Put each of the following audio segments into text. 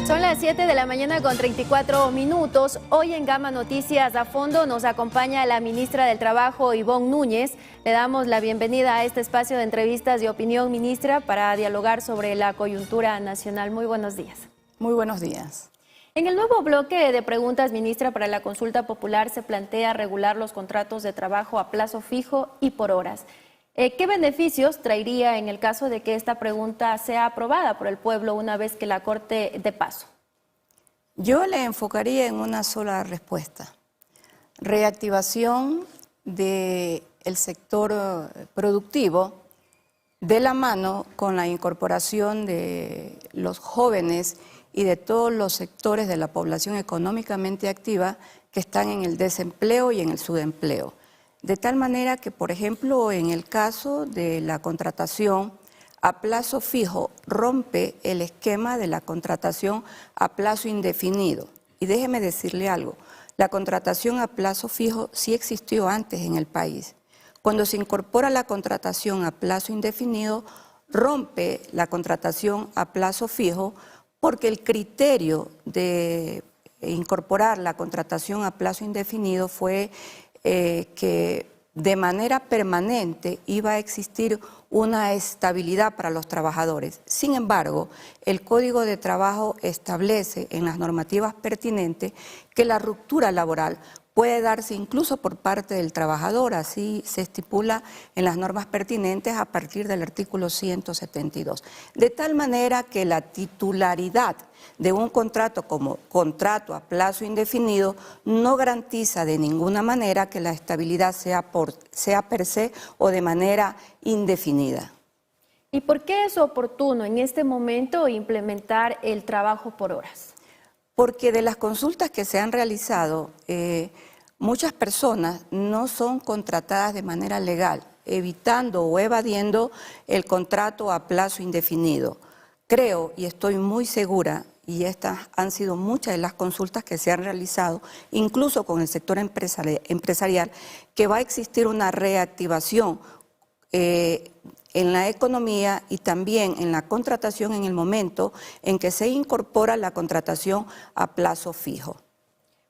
Son las 7 de la mañana con 34 minutos. Hoy en Gama Noticias a Fondo nos acompaña la ministra del Trabajo, Ivonne Núñez. Le damos la bienvenida a este espacio de entrevistas de opinión, ministra, para dialogar sobre la coyuntura nacional. Muy buenos días. Muy buenos días. En el nuevo bloque de preguntas, ministra, para la consulta popular se plantea regular los contratos de trabajo a plazo fijo y por horas. ¿Qué beneficios traería en el caso de que esta pregunta sea aprobada por el pueblo una vez que la Corte dé paso? Yo le enfocaría en una sola respuesta. Reactivación del sector productivo de la mano con la incorporación de los jóvenes y de todos los sectores de la población económicamente activa que están en el desempleo y en el subempleo. De tal manera que, por ejemplo, en el caso de la contratación a plazo fijo, rompe el esquema de la contratación a plazo indefinido. Y déjeme decirle algo, la contratación a plazo fijo sí existió antes en el país. Cuando se incorpora la contratación a plazo indefinido, rompe la contratación a plazo fijo porque el criterio de incorporar la contratación a plazo indefinido fue que de manera permanente iba a existir una estabilidad para los trabajadores. Sin embargo, el Código de Trabajo establece en las normativas pertinentes que la ruptura laboral puede darse incluso por parte del trabajador, así se estipula en las normas pertinentes a partir del artículo 172. De tal manera que la titularidad de un contrato como contrato a plazo indefinido no garantiza de ninguna manera que la estabilidad sea per se o de manera indefinida. ¿Y por qué es oportuno en este momento implementar el trabajo por horas? Porque de las consultas que se han realizado, muchas personas no son contratadas de manera legal, evitando o evadiendo el contrato a plazo indefinido. Creo y estoy muy segura, y estas han sido muchas de las consultas que se han realizado, incluso con el sector empresarial, que va a existir una reactivación en la economía y también en la contratación en el momento en que se incorpora la contratación a plazo fijo.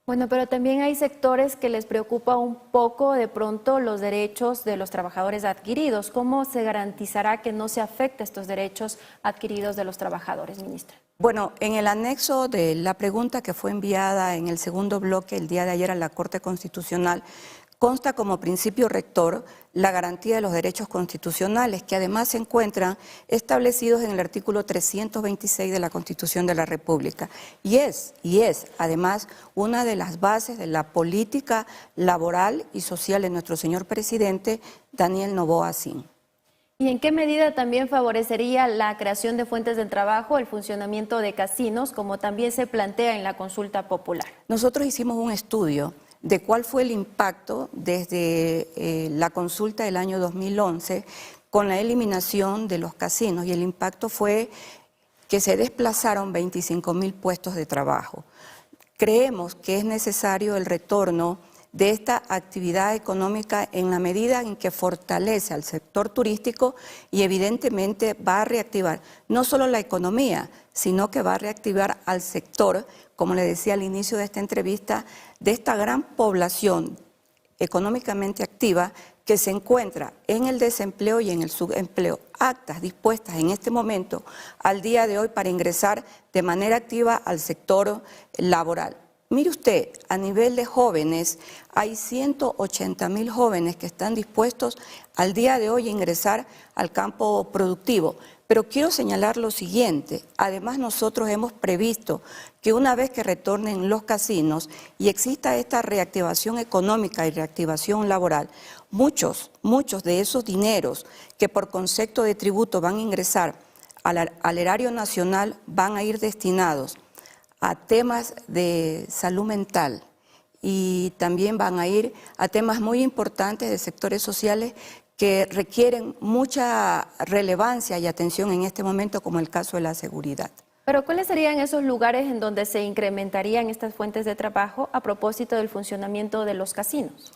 Bueno, pero también hay sectores que les preocupa un poco de pronto los derechos de los trabajadores adquiridos. ¿Cómo se garantizará que no se afecten estos derechos adquiridos de los trabajadores, ministra? Bueno, en el anexo de la pregunta que fue enviada en el segundo bloque el día de ayer a la Corte Constitucional, consta como principio rector la garantía de los derechos constitucionales, que además se encuentran establecidos en el artículo 326 de la Constitución de la República. Y es además una de las bases de la política laboral y social de nuestro señor presidente Daniel Noboa Sin. ¿Y en qué medida también favorecería la creación de fuentes de trabajo, el funcionamiento de casinos, como también se plantea en la consulta popular? Nosotros hicimos un estudio de cuál fue el impacto desde la consulta del año 2011 con la eliminación de los casinos, y el impacto fue que se desplazaron 25.000 puestos de trabajo. Creemos que es necesario el retorno de esta actividad económica en la medida en que fortalece al sector turístico y evidentemente va a reactivar no solo la economía, sino que va a reactivar al sector, como le decía al inicio de esta entrevista, de esta gran población económicamente activa que se encuentra en el desempleo y en el subempleo, aptas, dispuestas en este momento, al día de hoy, para ingresar de manera activa al sector laboral. Mire usted, a nivel de jóvenes, hay 180.000 jóvenes que están dispuestos al día de hoy a ingresar al campo productivo. Pero quiero señalar lo siguiente, además nosotros hemos previsto que una vez que retornen los casinos y exista esta reactivación económica y reactivación laboral, muchos de esos dineros que por concepto de tributo van a ingresar al erario nacional van a ir destinados a temas de salud mental y también van a ir a temas muy importantes de sectores sociales que requieren mucha relevancia y atención en este momento, como el caso de la seguridad. Pero ¿cuáles serían esos lugares en donde se incrementarían estas fuentes de trabajo a propósito del funcionamiento de los casinos?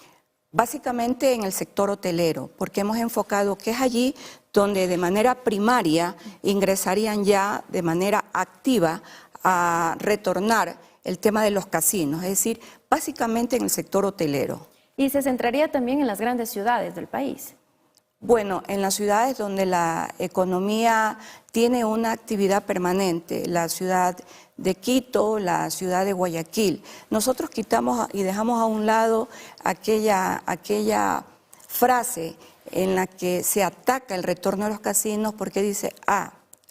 Básicamente en el sector hotelero, porque hemos enfocado que es allí donde de manera primaria ingresarían ya de manera activa a retornar el tema de los casinos, es decir, básicamente en el sector hotelero. ¿Y se centraría también en las grandes ciudades del país? Bueno, en las ciudades donde la economía tiene una actividad permanente, la ciudad de Quito, la ciudad de Guayaquil, nosotros quitamos y dejamos a un lado aquella frase en la que se ataca el retorno a los casinos porque dice,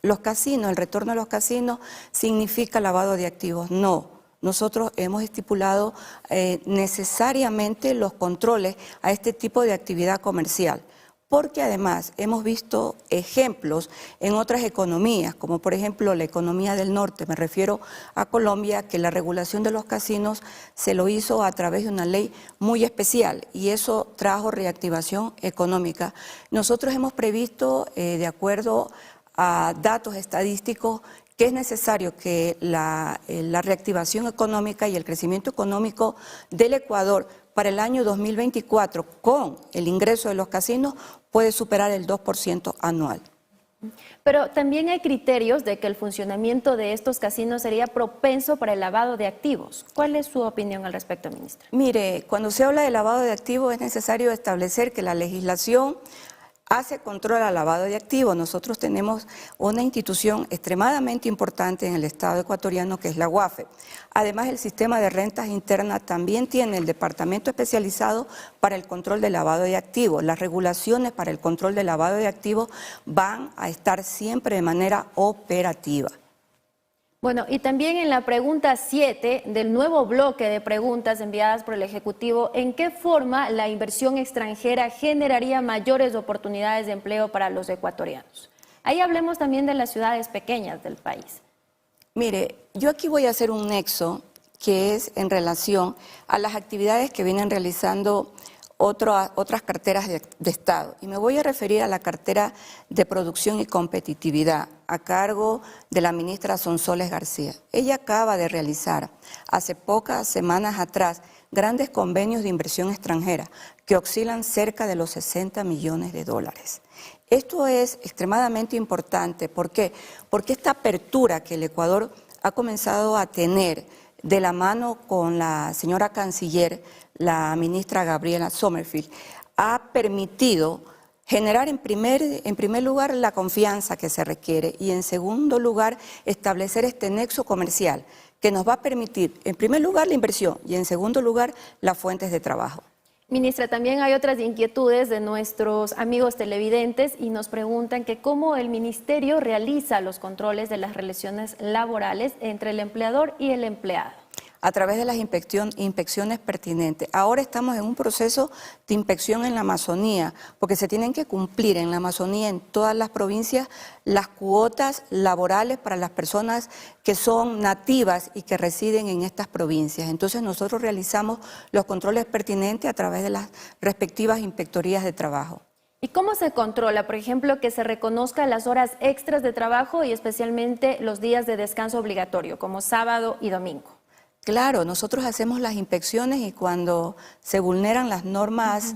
los casinos, el retorno a los casinos significa lavado de activos. No, nosotros hemos estipulado necesariamente los controles a este tipo de actividad comercial, porque además hemos visto ejemplos en otras economías, como por ejemplo la economía del norte, me refiero a Colombia, que la regulación de los casinos se lo hizo a través de una ley muy especial y eso trajo reactivación económica. Nosotros hemos previsto, de acuerdo a datos estadísticos, que es necesario que la reactivación económica y el crecimiento económico del Ecuador para el año 2024, con el ingreso de los casinos, puede superar el 2% anual. Pero también hay criterios de que el funcionamiento de estos casinos sería propenso para el lavado de activos. ¿Cuál es su opinión al respecto, ministra? Mire, cuando se habla de lavado de activos es necesario establecer que la legislación hace control al lavado de activos. Nosotros tenemos una institución extremadamente importante en el Estado ecuatoriano que es la UAFE. Además, el sistema de rentas internas también tiene el departamento especializado para el control del lavado de activos. Las regulaciones para el control del lavado de activos van a estar siempre de manera operativa. Bueno, y también en la pregunta 7 del nuevo bloque de preguntas enviadas por el Ejecutivo, ¿en qué forma la inversión extranjera generaría mayores oportunidades de empleo para los ecuatorianos? Ahí hablemos también de las ciudades pequeñas del país. Mire, yo aquí voy a hacer un nexo que es en relación a las actividades que vienen realizando otras carteras de Estado. Y me voy a referir a la cartera de producción y competitividad a cargo de la ministra Sonsoles García. Ella acaba de realizar hace pocas semanas atrás grandes convenios de inversión extranjera que oscilan cerca de los 60 millones de dólares. Esto es extremadamente importante. ¿Por qué? Porque esta apertura que el Ecuador ha comenzado a tener de la mano con la señora canciller, la ministra Gabriela Sommerfield, ha permitido generar en primer lugar la confianza que se requiere y en segundo lugar establecer este nexo comercial que nos va a permitir en primer lugar la inversión y en segundo lugar las fuentes de trabajo. Ministra, también hay otras inquietudes de nuestros amigos televidentes y nos preguntan que cómo el ministerio realiza los controles de las relaciones laborales entre el empleador y el empleado. A través de las inspecciones pertinentes. Ahora estamos en un proceso de inspección en la Amazonía, porque se tienen que cumplir en la Amazonía, en todas las provincias, las cuotas laborales para las personas que son nativas y que residen en estas provincias. Entonces nosotros realizamos los controles pertinentes a través de las respectivas inspectorías de trabajo. ¿Y cómo se controla, por ejemplo, que se reconozcan las horas extras de trabajo y especialmente los días de descanso obligatorio, como sábado y domingo? Claro, nosotros hacemos las inspecciones y cuando se vulneran las normas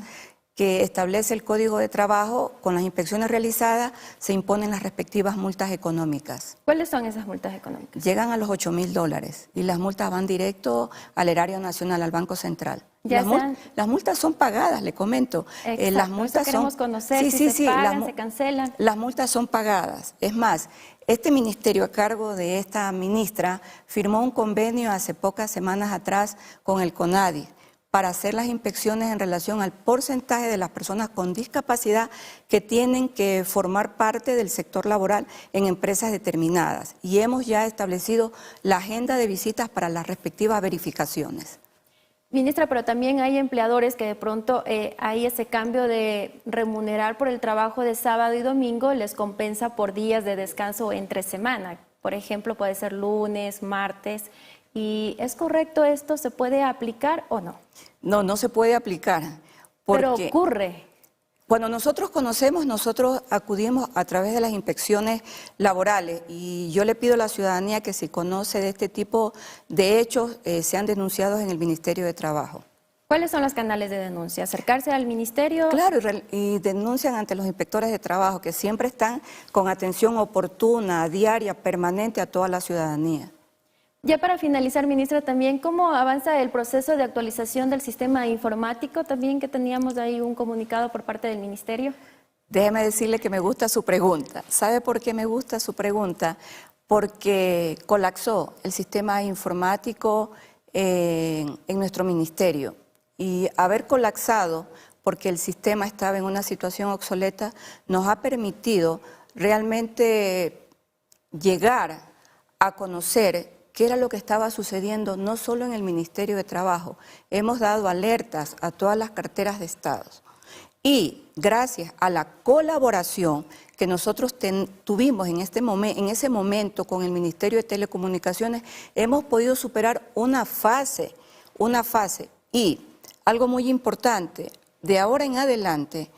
que establece el Código de Trabajo, con las inspecciones realizadas se imponen las respectivas multas económicas. ¿Cuáles son esas multas económicas? Llegan a los $8.000 y las multas van directo al erario nacional, al Banco Central. Las multas son pagadas, le comento. Las multas queremos conocer si se pagan, se cancelan. Las multas son pagadas. Es más, este ministerio a cargo de esta ministra firmó un convenio hace pocas semanas atrás con el CONADI para hacer las inspecciones en relación al porcentaje de las personas con discapacidad que tienen que formar parte del sector laboral en empresas determinadas. Y hemos ya establecido la agenda de visitas para las respectivas verificaciones. Ministra, pero también hay empleadores que de pronto hay ese cambio de remunerar por el trabajo de sábado y domingo, les compensa por días de descanso entre semana. Por ejemplo, puede ser lunes, martes. ¿Y es correcto esto? ¿Se puede aplicar o no? No, no se puede aplicar. Pero ocurre. Cuando nosotros conocemos, nosotros acudimos a través de las inspecciones laborales y yo le pido a la ciudadanía que si conoce de este tipo de hechos, sean denunciados en el Ministerio de Trabajo. ¿Cuáles son los canales de denuncia? ¿Acercarse al ministerio? Claro, y denuncian ante los inspectores de trabajo que siempre están con atención oportuna, diaria, permanente a toda la ciudadanía. Ya para finalizar, ministra, también, ¿cómo avanza el proceso de actualización del sistema informático? También que teníamos ahí un comunicado por parte del ministerio. Déjeme decirle que me gusta su pregunta. ¿Sabe por qué me gusta su pregunta? Porque colapsó el sistema informático en nuestro ministerio. Y haber colapsado, porque el sistema estaba en una situación obsoleta, nos ha permitido realmente llegar a conocer qué era lo que estaba sucediendo no solo en el Ministerio de Trabajo. Hemos dado alertas a todas las carteras de Estado. Y gracias a la colaboración que nosotros tuvimos en ese momento con el Ministerio de Telecomunicaciones, hemos podido superar una fase. Y algo muy importante, de ahora en adelante,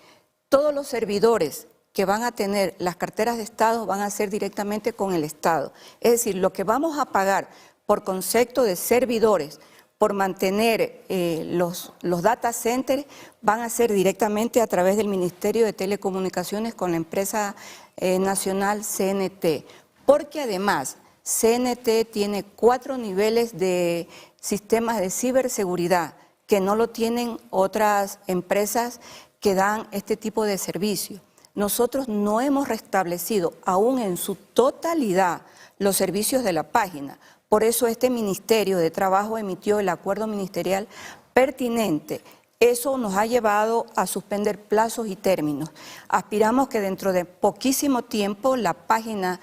todos los servidores que van a tener las carteras de Estado van a ser directamente con el Estado. Es decir, lo que vamos a pagar por concepto de servidores, por mantener los data centers, van a ser directamente a través del Ministerio de Telecomunicaciones con la empresa nacional CNT. Porque además, CNT tiene 4 niveles de sistemas de ciberseguridad que no lo tienen otras empresas que dan este tipo de servicio. Nosotros no hemos restablecido aún en su totalidad los servicios de la página. Por eso este Ministerio de Trabajo emitió el acuerdo ministerial pertinente. Eso nos ha llevado a suspender plazos y términos. Aspiramos que dentro de poquísimo tiempo la página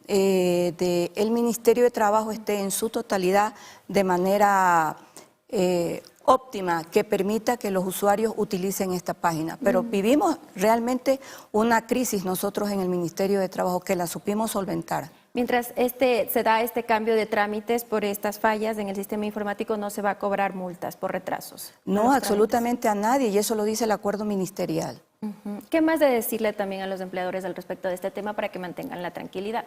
del Ministerio de Trabajo esté en su totalidad de manera óptima, que permita que los usuarios utilicen esta página. Pero vivimos realmente una crisis nosotros en el Ministerio de Trabajo que la supimos solventar. Mientras se da este cambio de trámites por estas fallas en el sistema informático, no se va a cobrar multas por retrasos. No, absolutamente a nadie, y eso lo dice el acuerdo ministerial. ¿Qué más de decirle también a los empleadores al respecto de este tema para que mantengan la tranquilidad?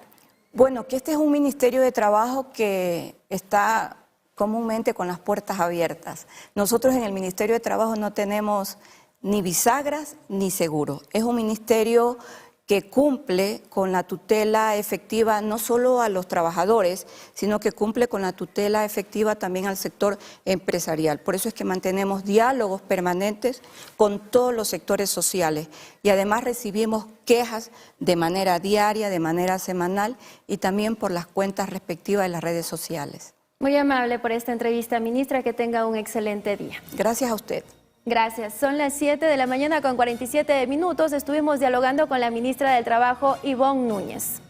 Bueno, que este es un Ministerio de Trabajo que está comúnmente con las puertas abiertas. Nosotros en el Ministerio de Trabajo no tenemos ni bisagras ni seguros. Es un ministerio que cumple con la tutela efectiva no solo a los trabajadores, sino que cumple con la tutela efectiva también al sector empresarial. Por eso es que mantenemos diálogos permanentes con todos los sectores sociales y además recibimos quejas de manera diaria, de manera semanal y también por las cuentas respectivas de las redes sociales. Muy amable por esta entrevista, ministra, que tenga un excelente día. Gracias a usted. Gracias. Son las 7 de la mañana con 47 minutos. Estuvimos dialogando con la ministra del Trabajo, Ivonne Núñez.